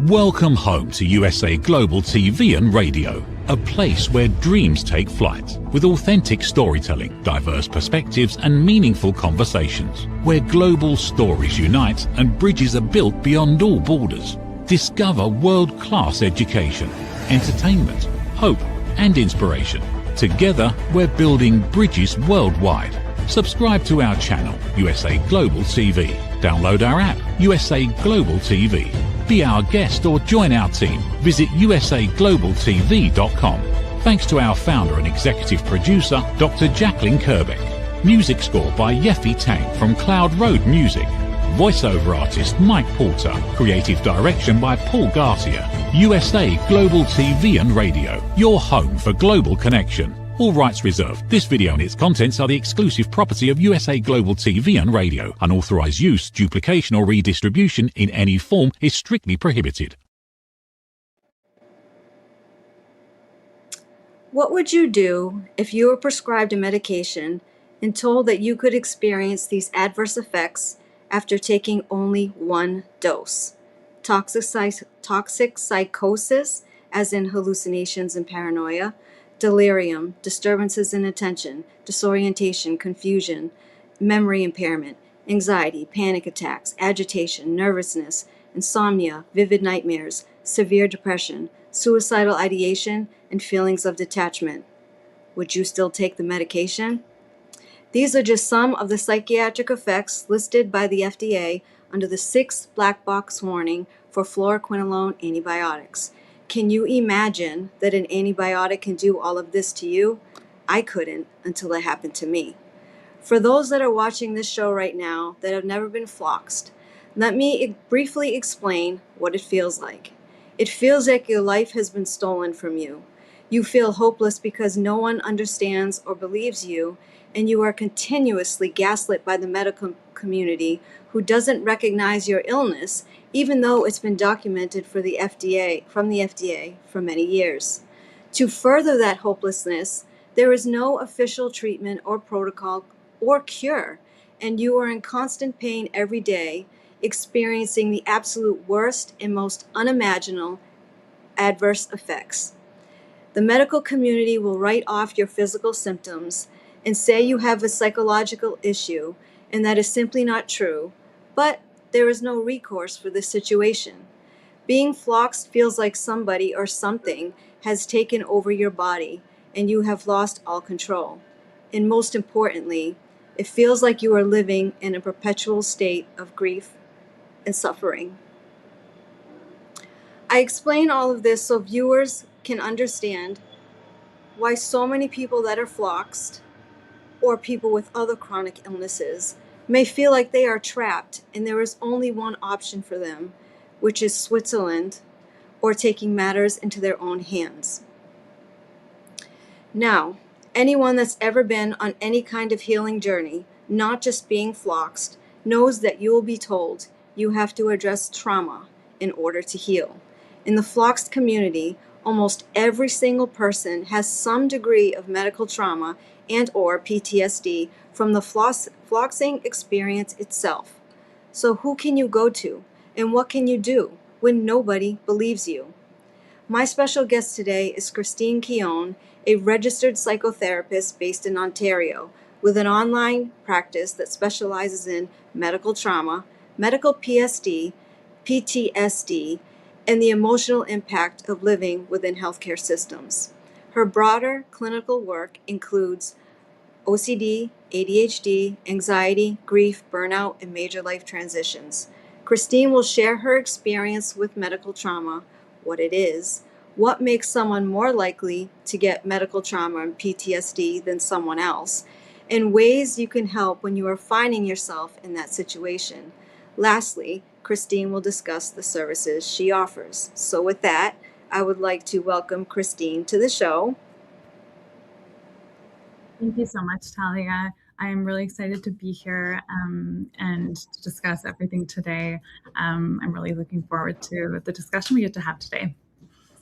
Welcome home to USA Global TV and Radio, a place where dreams take flight, with authentic storytelling, diverse perspectives and meaningful conversations, where global stories unite and bridges are built beyond all borders. Discover world-class education, entertainment, hope and inspiration. Together, we're building bridges worldwide. Subscribe to our channel, USA Global TV. Download our app, USA Global TV. Be our guest or join our team. Visit usaglobaltv.com. Thanks to our founder and executive producer, Dr. Jacqueline Kerbeck. Music score by Yeffy Tang from Cloud Road Music. Voiceover artist Mike Porter. Creative direction by Paul Garcia. USA Global TV and Radio. Your home for global connection. All rights reserved. This video and its contents are the exclusive property of USA Global TV and Radio. Unauthorized use, duplication or redistribution in any form is strictly prohibited. What would you do if you were prescribed a medication and told that you could experience these adverse effects after taking only one dose? Toxic psychosis, as in hallucinations and paranoia, delirium, disturbances in attention, disorientation, confusion, memory impairment, anxiety, panic attacks, agitation, nervousness, insomnia, vivid nightmares, severe depression, suicidal ideation, and feelings of detachment. Would you still take the medication? These are just some of the psychiatric effects listed by the FDA under the 6th black box warning for fluoroquinolone antibiotics. Can you imagine that an antibiotic can do all of this to you? I couldn't until it happened to me. For those that are watching this show right now that have never been floxed, let me briefly explain what it feels like. It feels like your life has been stolen from you. You feel hopeless because no one understands or believes you, and you are continuously gaslit by the medical community who doesn't recognize your illness, even though it's been documented from the FDA for many years. To further that hopelessness, there is no official treatment or protocol or cure, and you are in constant pain every day, experiencing the absolute worst and most unimaginable adverse effects. The medical community will write off your physical symptoms and say you have a psychological issue, and that is simply not true, but there is no recourse for this situation. Being floxed feels like somebody or something has taken over your body and you have lost all control. And most importantly, it feels like you are living in a perpetual state of grief and suffering. I explain all of this so viewers can understand why so many people that are floxed or people with other chronic illnesses may feel like they are trapped and there is only one option for them, which is Switzerland or taking matters into their own hands. Now, anyone that's ever been on any kind of healing journey, not just being floxed, knows that you will be told you have to address trauma in order to heal. In the floxed community, almost every single person has some degree of medical trauma and or PTSD from the floxing experience itself. So who can you go to and what can you do when nobody believes you? My special guest today is Keown, a registered psychotherapist based in Ontario with an online practice that specializes in medical trauma, medical PTSD, and the emotional impact of living within healthcare systems. Her broader clinical work includes OCD, ADHD, anxiety, grief, burnout, and major life transitions. Christine will share her experience with medical trauma, what it is, what makes someone more likely to get medical trauma and PTSD than someone else, and ways you can help when you are finding yourself in that situation. Lastly, Christine will discuss the services she offers. So with that, I would like to welcome Christine to the show. Thank you so much, Talia. I am really excited to be here and to discuss everything today. I'm really looking forward to the discussion we get to have today.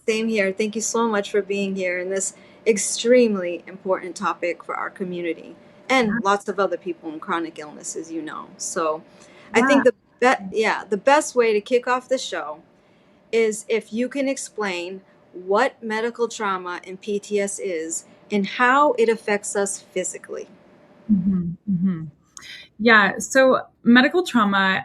Same here. Thank you so much for being here in this extremely important topic for our community and lots of other people in chronic illness, as you know. So I think the best way to kick off the show is if you can explain what medical trauma and PTSD is and how it affects us physically. Yeah, so medical trauma,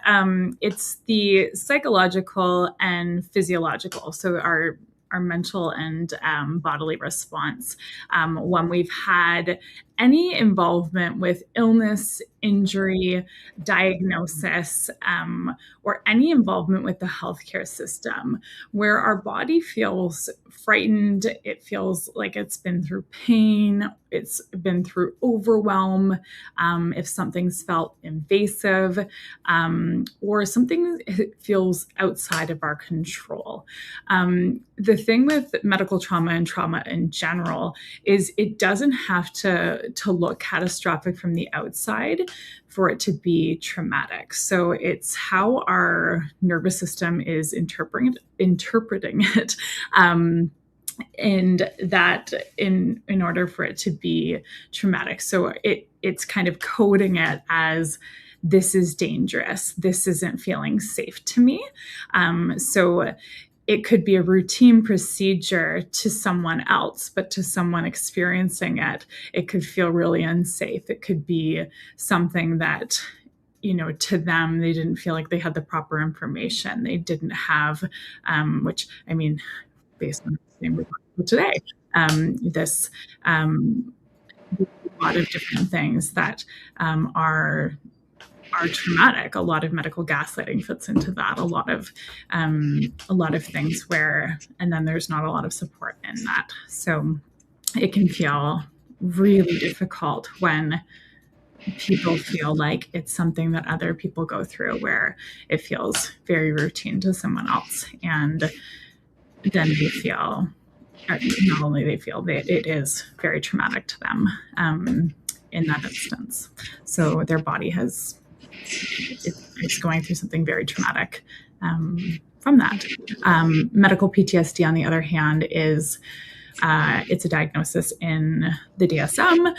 it's the psychological and physiological, so our mental and bodily response when we've had any involvement with illness, injury, diagnosis, or any involvement with the healthcare system, where our body feels frightened, it feels like it's been through pain, it's been through overwhelm, if something's felt invasive, or something feels outside of our control. The thing with medical trauma and trauma in general is it doesn't have to look catastrophic from the outside for it to be traumatic. So it's how our nervous system is interpreting it. And that in order for it to be traumatic. So it's kind of coding it as, this is dangerous. This isn't feeling safe to me. So it could be a routine procedure to someone else, but to someone experiencing it, it could feel really unsafe. It could be something that, to them, they didn't feel like they had the proper information. They didn't have, which, I mean, based on everything we're talking about today, this a lot of different things that are traumatic. A lot of medical gaslighting fits into that. A lot of things where, and then there's not a lot of support in that. So it can feel really difficult when people feel like it's something that other people go through, where it feels very routine to someone else, and then they feel, not only they feel, it is very traumatic to them in that instance. So their body it's going through something very traumatic from that. Medical PTSD, on the other hand, is it's a diagnosis in the DSM.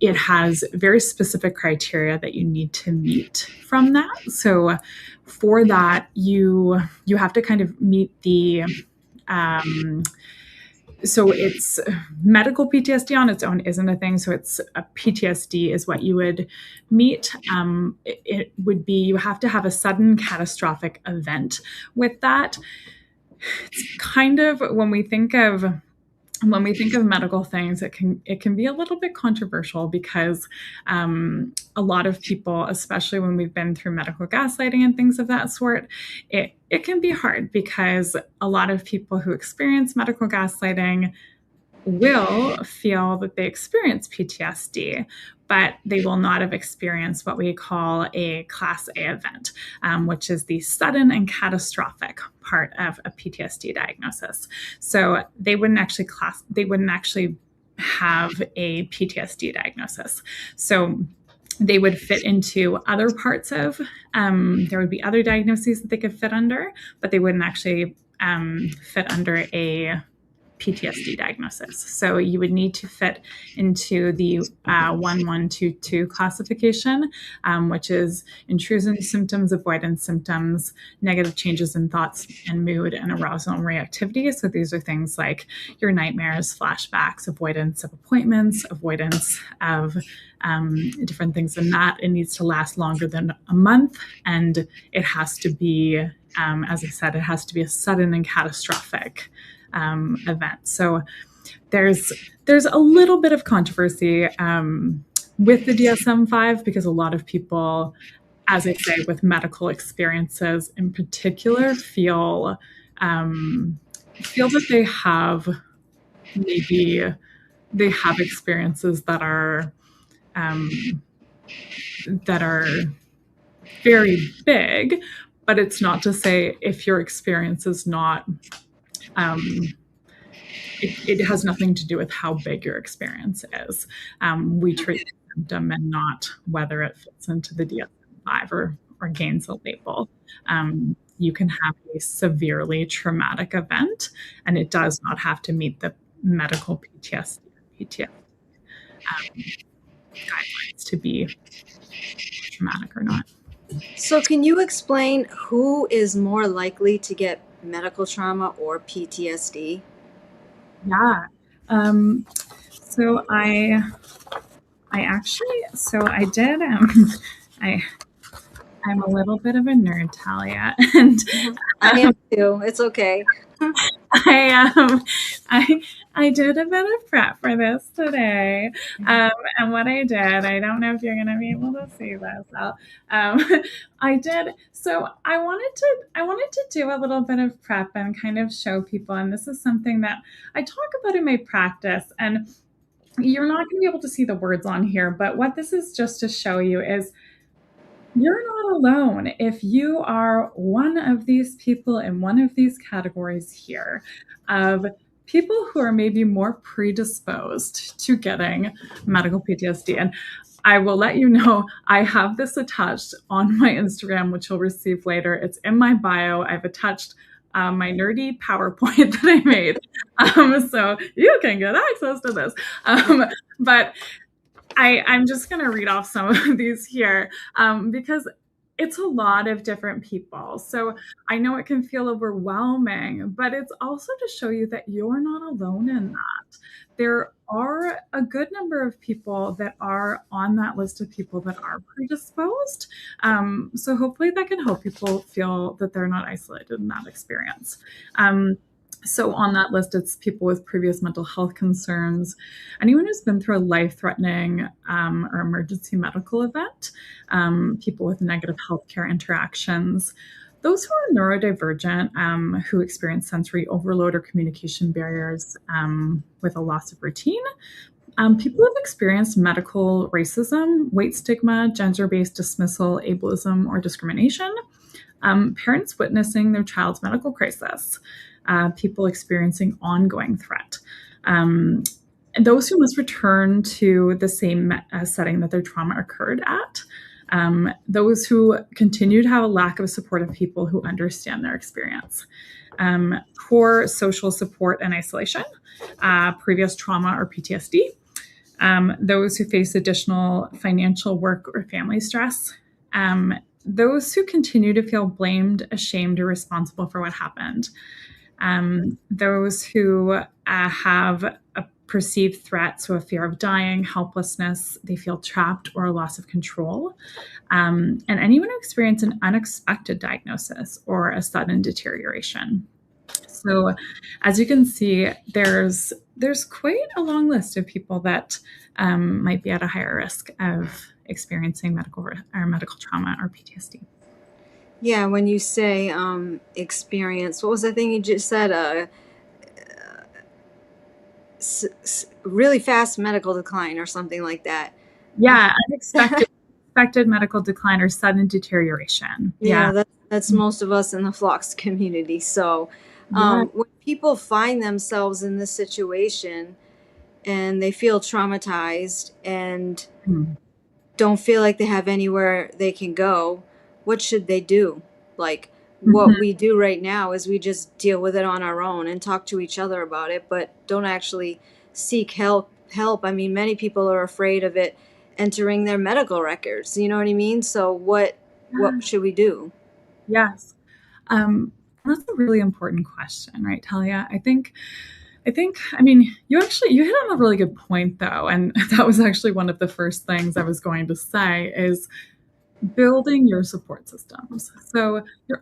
It has very specific criteria that you need to meet from that. So for that, you have to kind of meet the so it's medical PTSD on its own isn't a thing. So it's a PTSD is what you would meet. It would be, you have to have a sudden catastrophic event with that. It's kind of, when we think of medical things, it can be a little bit controversial, because a lot of people, especially when we've been through medical gaslighting and things of that sort, it can be hard, because a lot of people who experience medical gaslighting will feel that they experience PTSD, but they will not have experienced what we call a Class A event, which is the sudden and catastrophic part of a PTSD diagnosis. So they wouldn't actually have a PTSD diagnosis. So they would fit into other parts of, there would be other diagnoses that they could fit under, but they wouldn't actually fit under a PTSD diagnosis. So you would need to fit into the 1122 classification, which is intrusion symptoms, avoidance symptoms, negative changes in thoughts and mood, and arousal and reactivity. So these are things like your nightmares, flashbacks, avoidance of appointments, avoidance of different things in that. It needs to last longer than a month, and it has to be, as I said, it has to be a sudden and catastrophic event. So there's a little bit of controversy with the DSM-5, because a lot of people, as I say, with medical experiences in particular, feel that they have experiences that are very big, but it's not to say if your experience is not, it has nothing to do with how big your experience is. We treat the symptom and not whether it fits into the DSM-5 or gains a label. You can have a severely traumatic event, and it does not have to meet the medical PTSD guidelines to be traumatic or not. So can you explain who is more likely to get medical trauma or PTSD? Yeah. So I did, I, I'm a little bit of a nerd, Talia, and I am too. It's okay. I I I did a bit of prep for this today, and what I did, I don't know if you're going to be able to see this. I did. So I wanted to do a little bit of prep and kind of show people, and this is something that I talk about in my practice, and you're not going to be able to see the words on here, but what this is just to show you is you're not alone if you are one of these people in one of these categories here of people who are maybe more predisposed to getting medical PTSD. And I will let you know, I have this attached on my Instagram, which you'll receive later. It's in my bio. I've attached my nerdy PowerPoint that I made. So you can get access to this. But I'm just going to read off some of these here because it's a lot of different people. So I know it can feel overwhelming, but it's also to show you that you're not alone in that. There are a good number of people that are on that list of people that are predisposed. So hopefully that can help people feel that they're not isolated in that experience. So on that list, it's people with previous mental health concerns, anyone who's been through a life-threatening or emergency medical event, people with negative healthcare interactions, those who are neurodivergent, who experience sensory overload or communication barriers with a loss of routine, people who have experienced medical racism, weight stigma, gender-based dismissal, ableism, or discrimination, parents witnessing their child's medical crisis, people experiencing ongoing threat, and those who must return to the same setting that their trauma occurred at, those who continue to have a lack of supportive people who understand their experience, poor social support and isolation, previous trauma or PTSD, those who face additional financial, work, or family stress, those who continue to feel blamed, ashamed, or responsible for what happened, those who have a perceived threat, so a fear of dying, helplessness, they feel trapped or a loss of control, and anyone who experienced an unexpected diagnosis or a sudden deterioration. So as you can see, there's quite a long list of people that might be at a higher risk of experiencing medical trauma or PTSD. Yeah, when you say experience, what was the thing you just said? Really fast medical decline or something like that. Yeah, unexpected medical decline or sudden deterioration. Yeah, that's most of us in the Floxed community. So when people find themselves in this situation and they feel traumatized and don't feel like they have anywhere they can go, what should they do? Like what we do right now is we just deal with it on our own and talk to each other about it, but don't actually seek help. I mean, many people are afraid of it entering their medical records. You know what I mean? So what should we do? Yes. That's a really important question, right, Talia? I think, I mean, you hit on a really good point though. And that was actually one of the first things I was going to say is building your support systems. So you're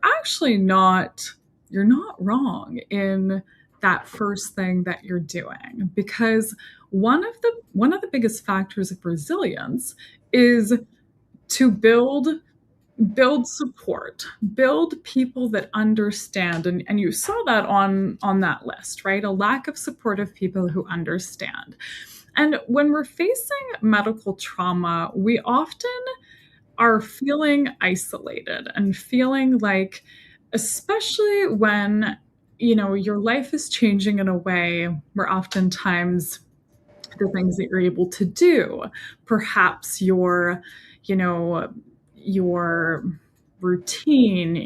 not wrong in that first thing that you're doing, because one of the biggest factors of resilience is to build support, build people that understand. And you saw that on that list, right? A lack of supportive people who understand. And when we're facing medical trauma, we often are feeling isolated and feeling like, especially when, your life is changing in a way where oftentimes the things that you're able to do, perhaps your routine,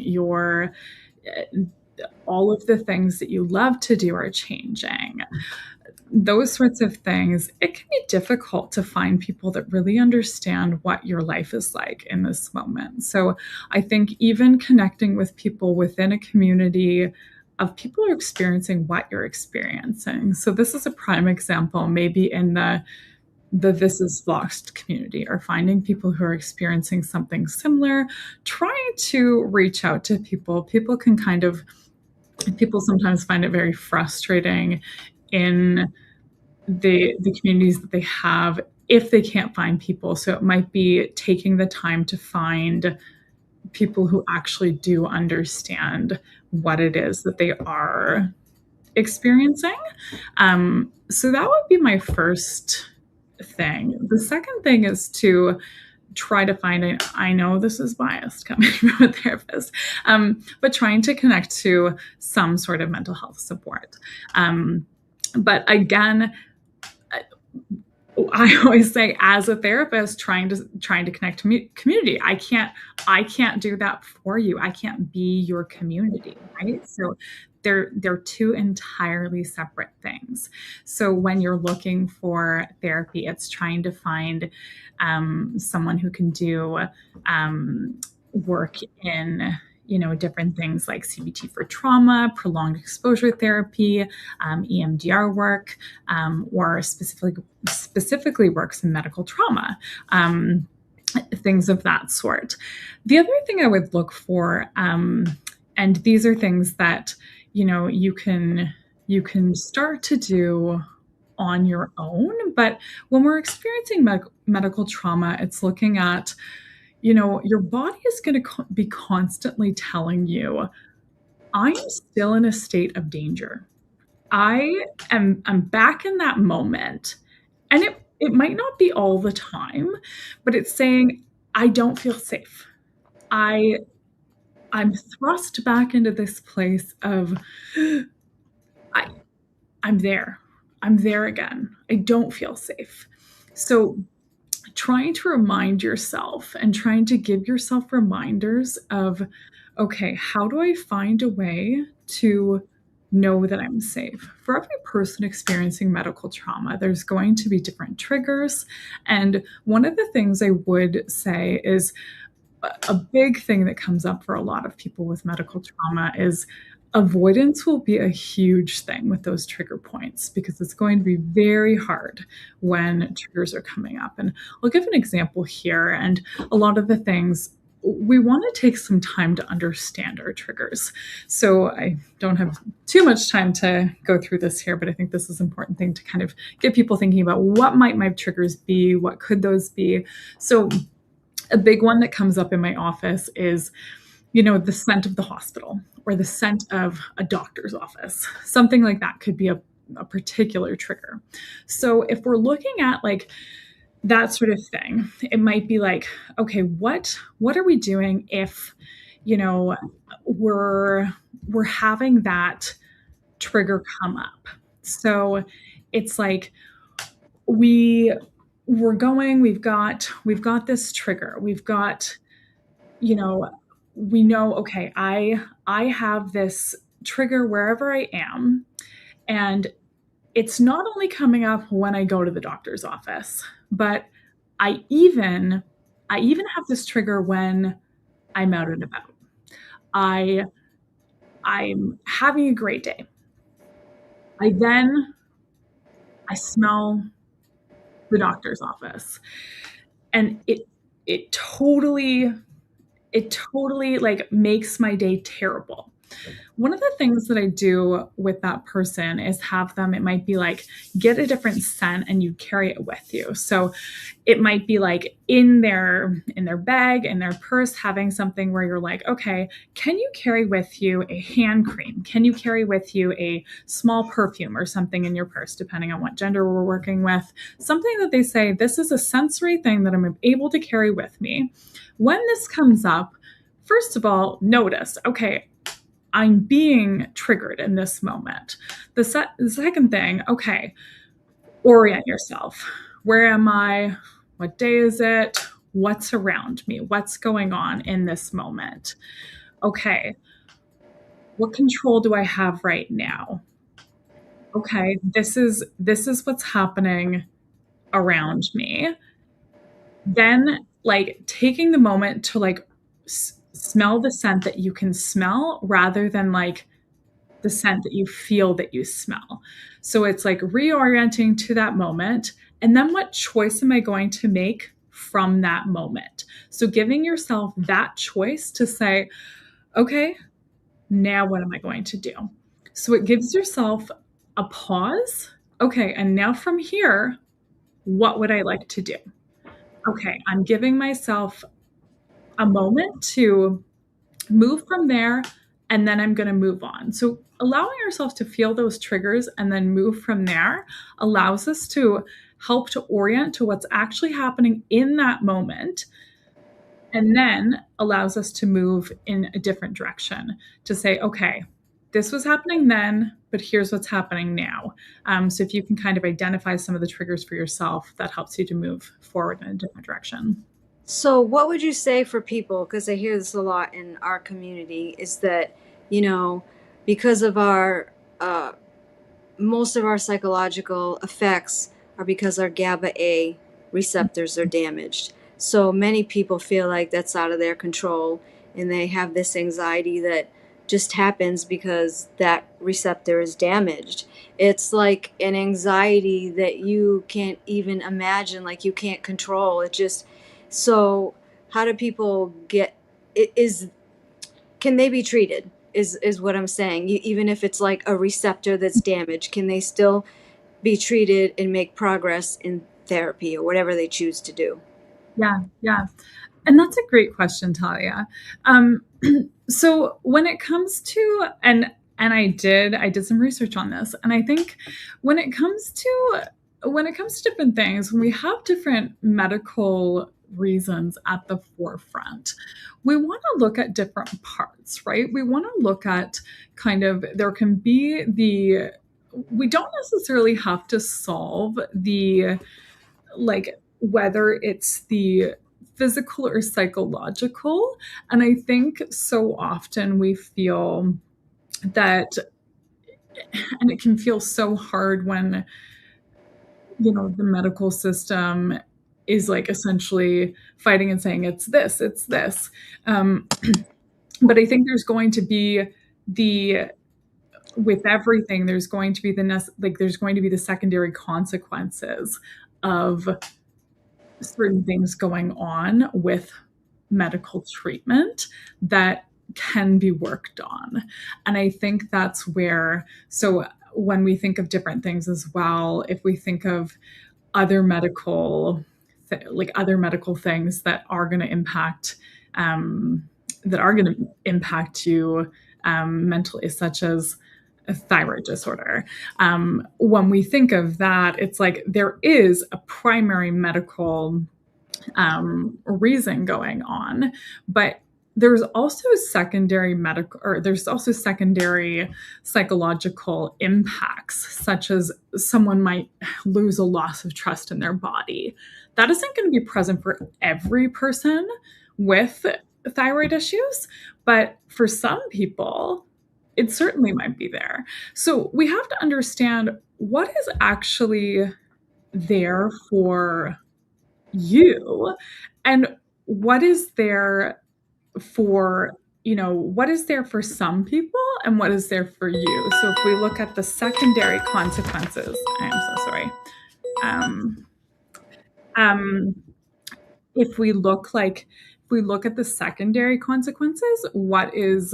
all of the things that you love to do are changing. Those sorts of things, it can be difficult to find people that really understand what your life is like in this moment. So I think even connecting with people within a community of people who are experiencing what you're experiencing. So this is a prime example, maybe in the This is Floxed community, or finding people who are experiencing something similar, trying to reach out to people. People sometimes find it very frustrating in the communities that they have if they can't find people. So it might be taking the time to find people who actually do understand what it is that they are experiencing. So that would be my first thing. The second thing is to try to find, I know this is biased coming from a therapist, but trying to connect to some sort of mental health support. But again, I always say, as a therapist, trying to connect to community, I can't do that for you. I can't be your community, right? So they're two entirely separate things. So when you're looking for therapy, it's trying to find someone who can do work in different things like CBT for trauma, prolonged exposure therapy, EMDR work, or specifically works in medical trauma, things of that sort. The other thing I would look for, and these are things that you can start to do on your own, but when we're experiencing medical trauma, it's looking at your body is going to be constantly telling you, I'm still in a state of danger. I'm back in that moment. And it might not be all the time, but it's saying, I don't feel safe. I'm thrust back into this place of, I'm there. I'm there again. I don't feel safe. So trying to remind yourself and trying to give yourself reminders of, okay, how do I find a way to know that I'm safe? For every person experiencing medical trauma, there's going to be different triggers. And one of the things I would say is a big thing that comes up for a lot of people with medical trauma is avoidance will be a huge thing with those trigger points, because it's going to be very hard when triggers are coming up. And I'll give an example here. And a lot of the things, we want to take some time to understand our triggers. So I don't have too much time to go through this here, but I think this is an important thing to kind of get people thinking about, what might my triggers be? What could those be? So a big one that comes up in my office is, the scent of the hospital or the scent of a doctor's office. Something like that could be a particular trigger. So if we're looking at like that sort of thing, it might be like, okay, what are we doing if, we're having that trigger come up? So it's like we've got this trigger. We've got, we know, okay, I have this trigger wherever I am, and it's not only coming up when I go to the doctor's office, but I even have this trigger when I'm out and about. I'm having a great day. I smell the doctor's office, and it totally like makes my day terrible. One of the things that I do with that person is have them, it might be like, get a different scent and you carry it with you. So it might be like in their bag, in their purse, having something where you're like, okay, can you carry with you a hand cream? Can you carry with you a small perfume or something in your purse, depending on what gender we're working with? Something that they say, this is a sensory thing that I'm able to carry with me. When this comes up, first of all, notice, okay, I'm being triggered in this moment. The second thing, okay, orient yourself. Where am I? What day is it? What's around me? What's going on in this moment? Okay, what control do I have right now? Okay, this is what's happening around me. Then, like, taking the moment to like smell the scent that you can smell, rather than like the scent that you feel, that you smell. So it's like reorienting to that moment. And then what choice am I going to make from that moment? So giving yourself that choice to say, okay, now what am I going to do? So it gives yourself a pause. Okay, and now from here, what would I like to do? Okay, I'm giving myself a moment to move from there, and then I'm going to move on. So allowing ourselves to feel those triggers and then move from there allows us to help to orient to what's actually happening in that moment, and then allows us to move in a different direction to say, okay, this was happening then, but here's what's happening now. So if you can kind of identify some of the triggers for yourself, that helps you to move forward in a different direction. So, what would you say for people? Because I hear this a lot in our community, is that, because of our, most of our psychological effects are because our GABA A receptors are damaged. So many people feel like that's out of their control, and they have this anxiety that just happens because that receptor is damaged. It's like an anxiety that you can't even imagine, like you can't control. It just, so how do people get, can they be treated? Is what I'm saying. Even if it's like a receptor that's damaged, can they still be treated and make progress in therapy or whatever they choose to do? Yeah. And that's a great question, Talia. So when it comes to, and I did some research on this, and I think when it comes to different things, when we have different medical reasons at the forefront, we want to look at different parts, right? We want to look at kind of, there can be we don't necessarily have to solve the, like, whether it's the physical or psychological. And I think so often we feel that, and it can feel so hard when, the medical system is like essentially fighting and saying it's this. But I think there's going to be with everything, there's going to be the secondary consequences of certain things going on with medical treatment that can be worked on. And I think that's where, so when we think of different things as well, if we think of other medical things that are going to impact you mentally, such as a thyroid disorder. When we think of that, it's like there is a primary medical reason going on, but there's also secondary psychological impacts, such as someone might lose a loss of trust in their body. That isn't going to be present for every person with thyroid issues, but for some people, it certainly might be there. So we have to understand what is actually there for you, and what is there for some people, and what is there for you. So if we look at the secondary consequences, I am so sorry. If we look at the secondary consequences, what is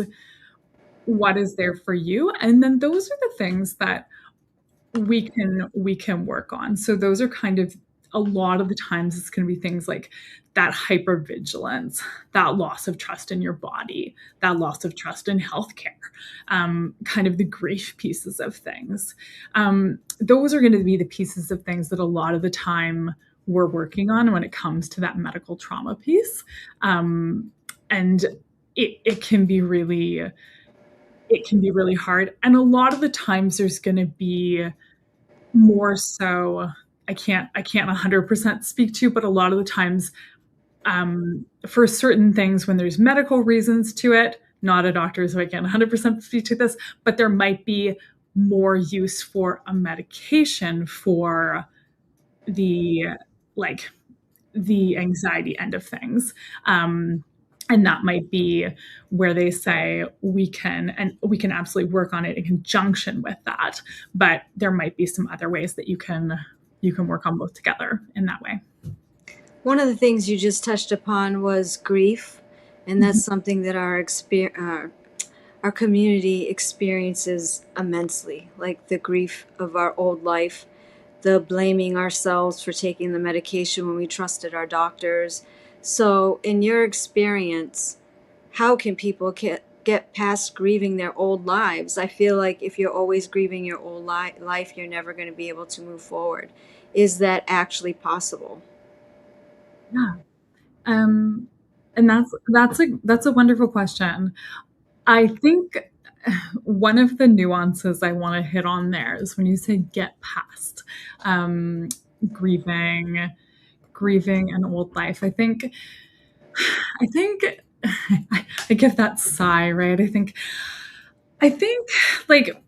there for you, and then those are the things that we can work on. So those are kind of, a lot of the times it's going to be things like that hypervigilance, that loss of trust in your body, that loss of trust in healthcare, kind of the grief pieces of things. Those are going to be the pieces of things that a lot of the time we're working on when it comes to that medical trauma piece. And it can be really hard. And a lot of the times there's going to be more so, I can't 100% speak to, but a lot of the times for certain things, when there's medical reasons to it, not a doctor, so I can't 100% speak to this, but there might be more use for a medication for the anxiety end of things. And that might be where they say we can absolutely work on it in conjunction with that. But there might be some other ways that you can work on both together in that way. One of the things you just touched upon was grief, and that's something that our community experiences immensely, like the grief of our old life, the blaming ourselves for taking the medication when we trusted our doctors. So, in your experience, how can people get past grieving their old lives? I feel like if you're always grieving your old life, you're never going to be able to move forward. Is that actually possible? Yeah. And that's a wonderful question. I think one of the nuances I want to hit on there is when you say get past grieving an old life. I think I give that sigh, right? I think like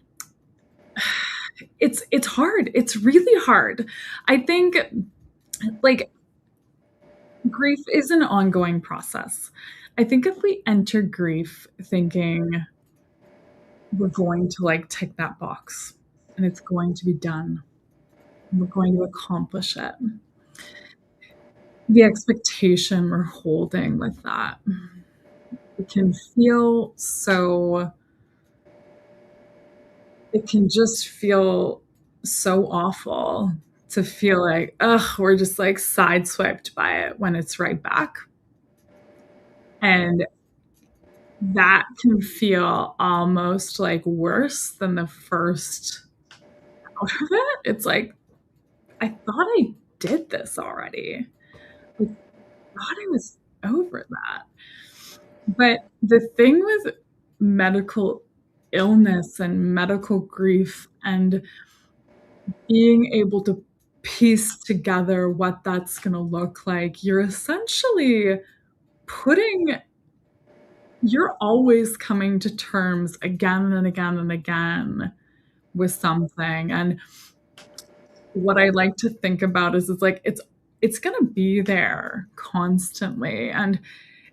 it's hard. It's really hard. I think like grief is an ongoing process. I think if we enter grief thinking we're going to like tick that box and it's going to be done, and we're going to accomplish it, the expectation we're holding with that, it can feel so, it can just feel so awful to feel like, ugh, we're just like sideswiped by it when it's right back. And that can feel almost like worse than the first out of it. It's like, I thought I did this already. I thought I was over that. But the thing with medical illness and medical grief and being able to piece together what that's going to look like, you're essentially you're always coming to terms again and again and again with something. And what I like to think about is it's going to be there constantly. And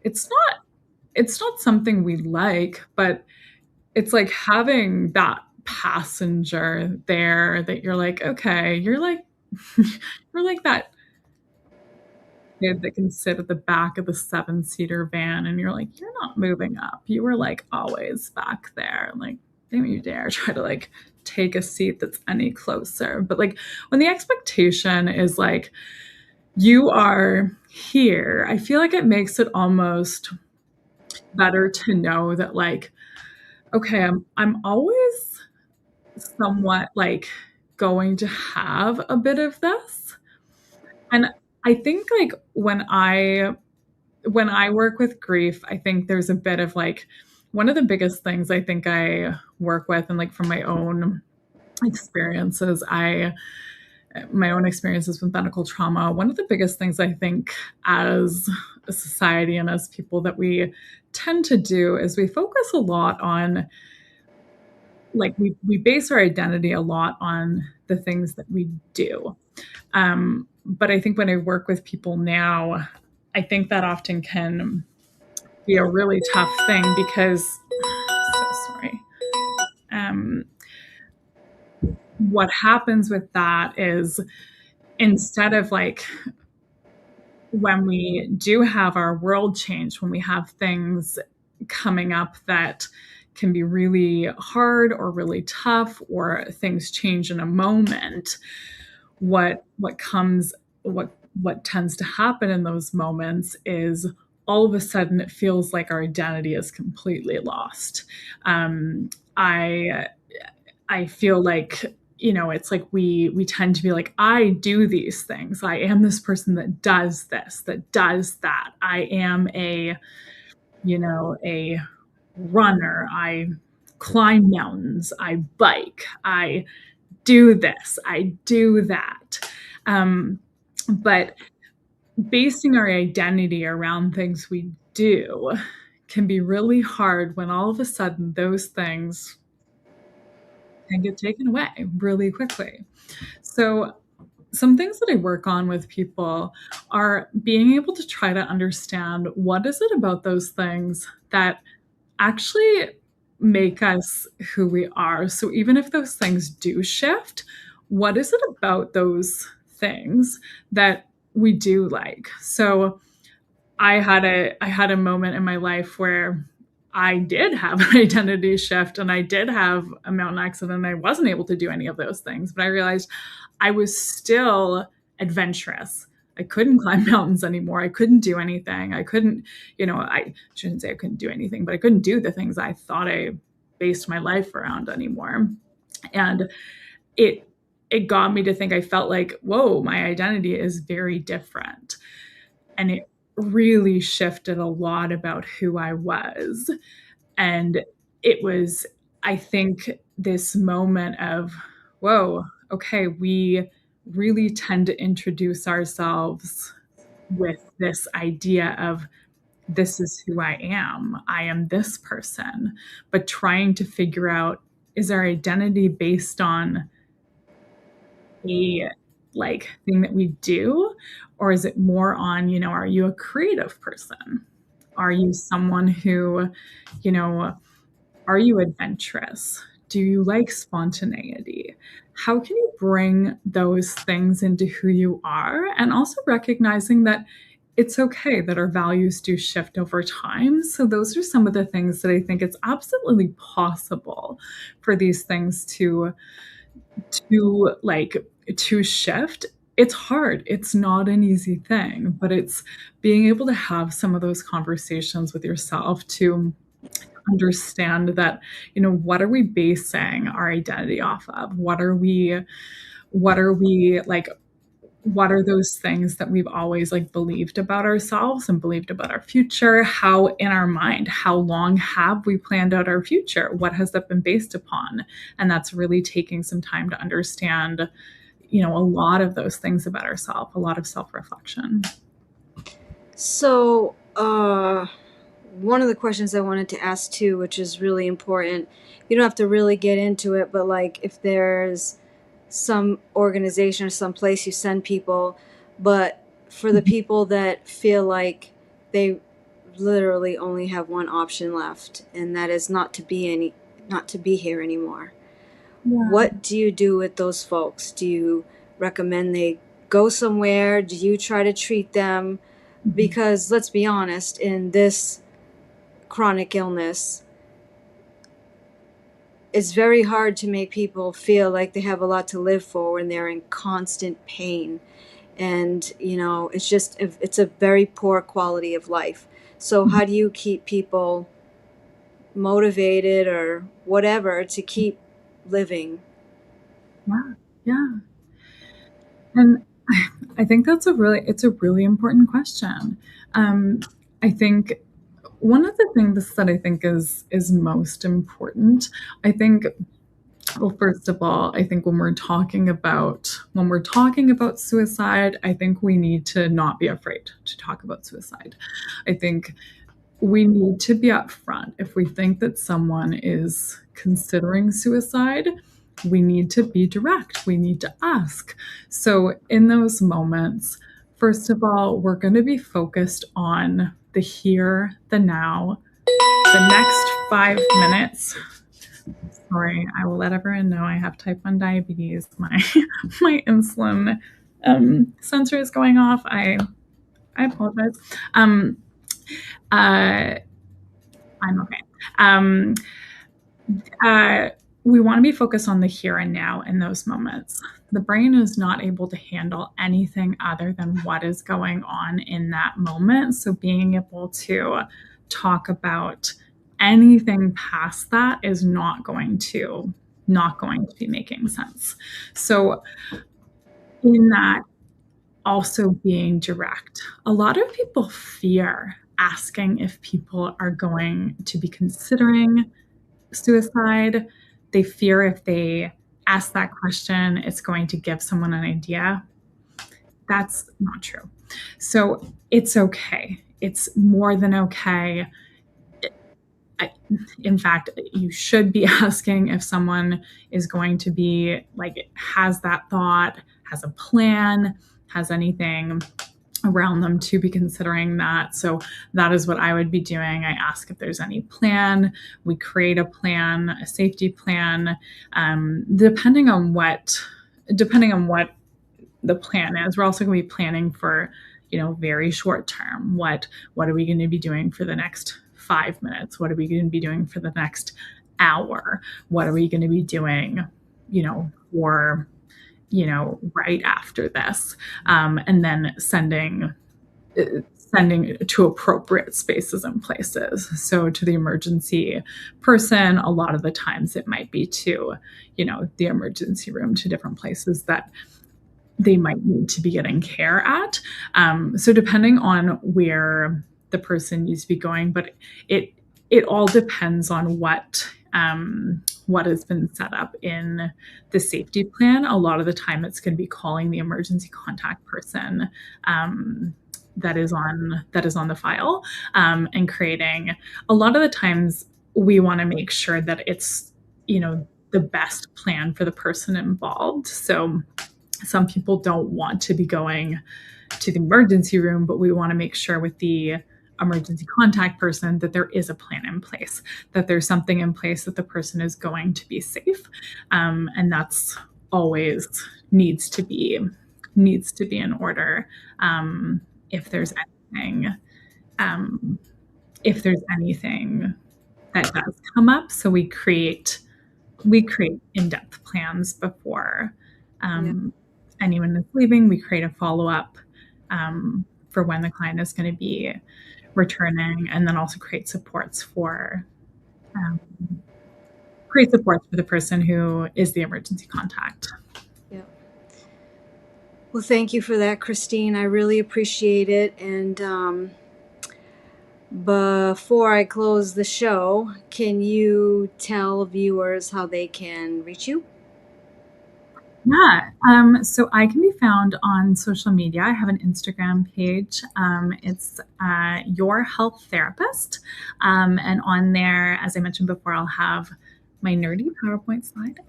it's not something we like, but it's like having that passenger there that you're like, okay, you're like you're like that kid that can sit at the back of the 7-seater van and you're like, you're not moving up. You were like always back there. Like, don't you dare try to like take a seat that's any closer. But like when the expectation is like, you are here, I feel like it makes it almost better to know that like, okay, I'm always somewhat like going to have a bit of this. And I think like when I work with grief, I think there's a bit of like one of the biggest things I think I work with, and like from my own experiences, my own experiences with medical trauma, one of the biggest things I think as a society and as people that we tend to do is we focus a lot on like we base our identity a lot on the things that we do. But I think when I work with people now, I think that often can be a really tough thing because, so sorry. What happens with that is instead of like when we do have our world change, when we have things coming up that can be really hard or really tough or things change in a moment, what tends to happen in those moments is all of a sudden it feels like our identity is completely lost. I feel like, you know, it's like we tend to be like, I do these things. I am this person that does this, that does that. I am a runner. I climb mountains. I bike. I do this. I do that. But basing our identity around things we do can be really hard when all of a sudden those things can get taken away really quickly. So some things that I work on with people are being able to try to understand what is it about those things that actually make us who we are. So even if those things do shift, what is it about those things that we do like? So I had a moment in my life where I did have an identity shift and I did have a mountain accident and I wasn't able to do any of those things, but I realized I was still adventurous. I couldn't climb mountains anymore. I couldn't do anything. I couldn't, I shouldn't say I couldn't do anything, but I couldn't do the things I thought I based my life around anymore. And it it got me to think, I felt like, whoa, my identity is very different. And it really shifted a lot about who I was. And it was, I think, this moment of, whoa, okay, we really tend to introduce ourselves with this idea of, this is who I am. I am this person. But trying to figure out, is our identity based on a thing that we do, or is it more on, are you a creative person? Are you someone who, are you adventurous? Do you like spontaneity? How can you bring those things into who you are? And also recognizing that it's okay that our values do shift over time. So those are some of the things that I think it's absolutely possible for these things to shift. It's hard. It's not an easy thing, but it's being able to have some of those conversations with yourself to understand that, what are we basing our identity off of? What are those things that we've always believed about ourselves and believed about our future? How in our mind, how long have we planned out our future? What has that been based upon? And that's really taking some time to understand, a lot of those things about ourselves, a lot of self-reflection. So, one of the questions I wanted to ask too, which is really important, you don't have to really get into it, but if there's some organization or some place you send people, but for the people that feel like they literally only have one option left, and that is not to be here anymore. Yeah. What do you do with those folks? Do you recommend they go somewhere? Do you try to treat them? Because let's be honest, in this chronic illness, it's very hard to make people feel like they have a lot to live for when they're in constant pain. And, it's a very poor quality of life. So how do you keep people motivated or whatever to keep living? Yeah. And I think it's a really important question. I think one of the things that I think is most important, I think, well, first of all, I think when we're talking about suicide, I think we need to not be afraid to talk about suicide. I think we need to be upfront. If we think that someone is considering suicide, we need to be direct. We need to ask. So in those moments, first of all, we're going to be focused on the here, the now, the next 5 minutes. Sorry, I will let everyone know I have type 1 diabetes. My insulin sensor is going off. I apologize. I'm okay. We want to be focused on the here and now in those moments. The brain is not able to handle anything other than what is going on in that moment. So being able to talk about anything past that is not going to be making sense. So in that, also being direct. A lot of people fear asking if people are going to be considering suicide. They fear if they ask that question, it's going to give someone an idea. That's not true. So it's okay. It's more than okay. In fact, you should be asking if someone is going to be has that thought, has a plan, has anything around them to be considering that. So that is what I would be doing. I ask if there's any plan. We create a plan, a safety plan, depending on what the plan is. We're also going to be planning for, very short term. What are we going to be doing for the next 5 minutes? What are we going to be doing for the next hour? What are we going to be doing, for right after this, and then sending to appropriate spaces and places. So to the emergency person, a lot of the times it might be to, the emergency room, to different places that they might need to be getting care at. So depending on where the person needs to be going, but it all depends on what has been set up in the safety plan. A lot of the time it's going to be calling the emergency contact person that is on the file, and creating. A lot of the times we want to make sure that it's, the best plan for the person involved. So some people don't want to be going to the emergency room, but we want to make sure with the emergency contact person that there is a plan in place, that there's something in place, that the person is going to be safe. And that's always needs to be in order. If there's anything that does come up. So we create in-depth plans before anyone is leaving. We create a follow-up for when the client is going to be returning, and then also create supports for the person who is the emergency contact. Yeah. Well, thank you for that, Christine. I really appreciate it. And before I close the show, can you tell viewers how they can reach you? Yeah. So I can be found on social media. I have an Instagram page. It's Your Health Therapist. And on there, as I mentioned before, I'll have my nerdy PowerPoint slide.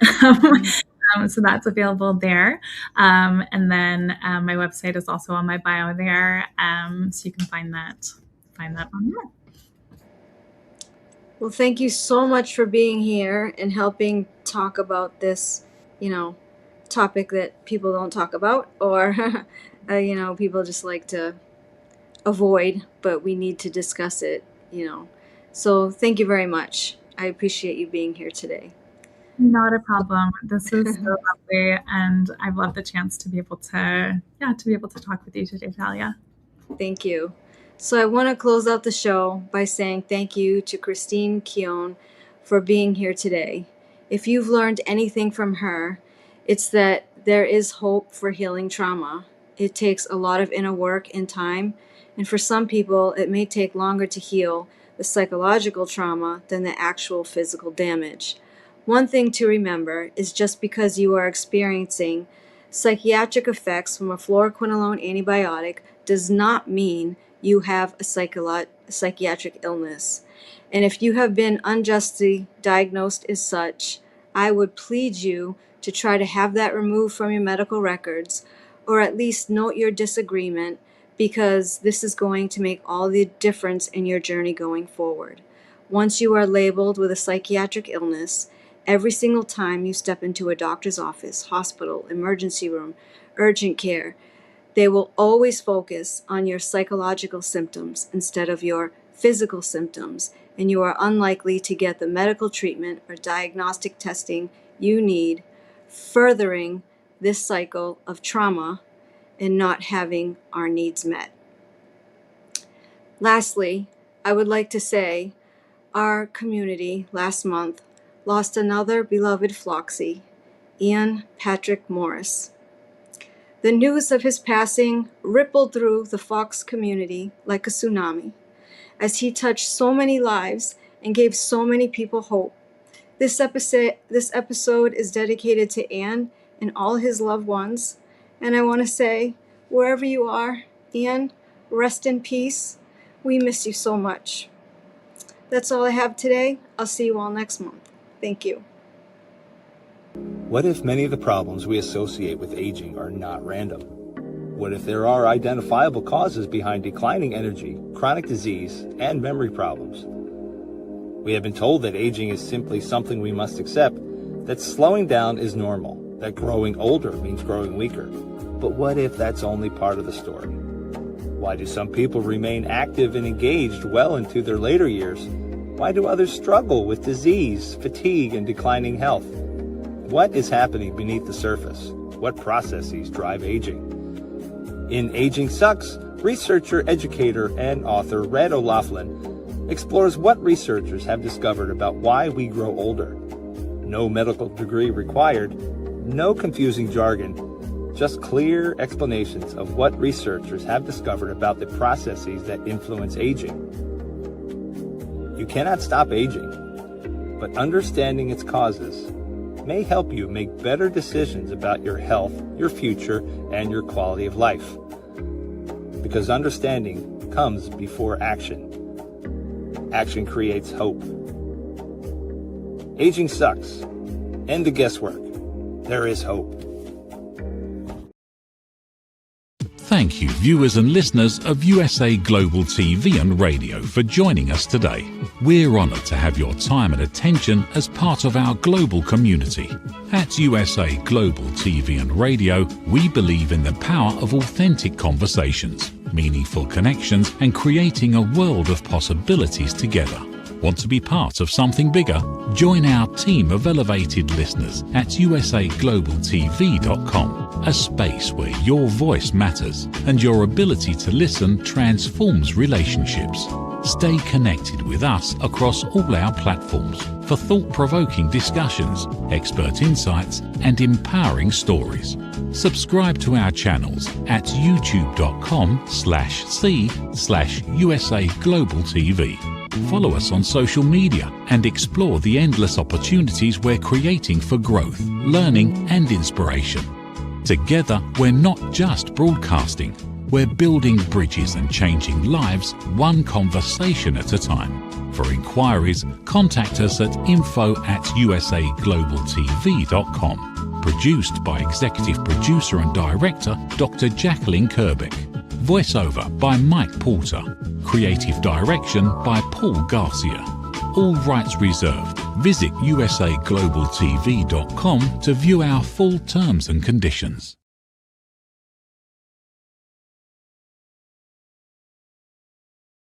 So that's available there. And then my website is also on my bio there. So you can find that on there. Well, thank you so much for being here and helping talk about this, topic that people don't talk about, or people just like to avoid, but we need to discuss it. So thank you very much. I appreciate you being here today. Not a problem. This is so lovely, and I've loved the chance to be able to talk with you today, Talia. Thank you. So I want to close out the show by saying thank you to Christine Keown for being here today. If you've learned anything from her, it's that there is hope for healing trauma. It takes a lot of inner work and time, and for some people, it may take longer to heal the psychological trauma than the actual physical damage. One thing to remember is just because you are experiencing psychiatric effects from a fluoroquinolone antibiotic does not mean you have a psychiatric illness. And if you have been unjustly diagnosed as such, I would plead you to try to have that removed from your medical records, or at least note your disagreement, because this is going to make all the difference in your journey going forward. Once you are labeled with a psychiatric illness, every single time you step into a doctor's office, hospital, emergency room, urgent care, they will always focus on your psychological symptoms instead of your physical symptoms, and you are unlikely to get the medical treatment or diagnostic testing you need, furthering this cycle of trauma and not having our needs met. Lastly, I would like to say our community last month lost another beloved Floxy, Ian Patrick Morris. The news of his passing rippled through the Fox community like a tsunami, as he touched so many lives and gave so many people hope. This episode is dedicated to Ian and all his loved ones, and I want to say, wherever you are, Ian, rest in peace. We miss you so much. That's all I have today. I'll see you all next month. Thank you. What if many of the problems we associate with aging are not random? What if there are identifiable causes behind declining energy, chronic disease, and memory problems? We have been told that aging is simply something we must accept, that slowing down is normal, that growing older means growing weaker. But what if that's only part of the story? Why do some people remain active and engaged well into their later years? Why do others struggle with disease, fatigue, and declining health? What is happening beneath the surface? What processes drive aging? In Aging Sucks, researcher, educator, and author Red O'Loughlin explores what researchers have discovered about why we grow older. No medical degree required, no confusing jargon, just clear explanations of what researchers have discovered about the processes that influence aging. You cannot stop aging, but understanding its causes may help you make better decisions about your health, your future, and your quality of life. Because understanding comes before action. Action creates hope. Aging sucks. End the guesswork. There is hope. Thank you, viewers and listeners of USA Global TV and Radio, for joining us today. We're honoured to have your time and attention as part of our global community. At USA Global TV and Radio, we believe in the power of authentic conversations, meaningful connections, and creating a world of possibilities together. Want to be part of something bigger? Join our team of elevated listeners at usaglobaltv.com, a space where your voice matters and your ability to listen transforms relationships. Stay connected with us across all our platforms for thought-provoking discussions, expert insights, and empowering stories. Subscribe to our channels at youtube.com/c/USA Global TV. Follow us on social media and explore the endless opportunities we're creating for growth, learning, and inspiration. Together, we're not just broadcasting, we're building bridges and changing lives one conversation at a time. For inquiries, contact us at info@usaglobaltv.com. Produced by Executive Producer and Director Dr. Jacqueline Kerbeck. Voiceover by Mike Porter. Creative direction by Paul Garcia. All rights reserved. Visit usaglobaltv.com to view our full terms and conditions.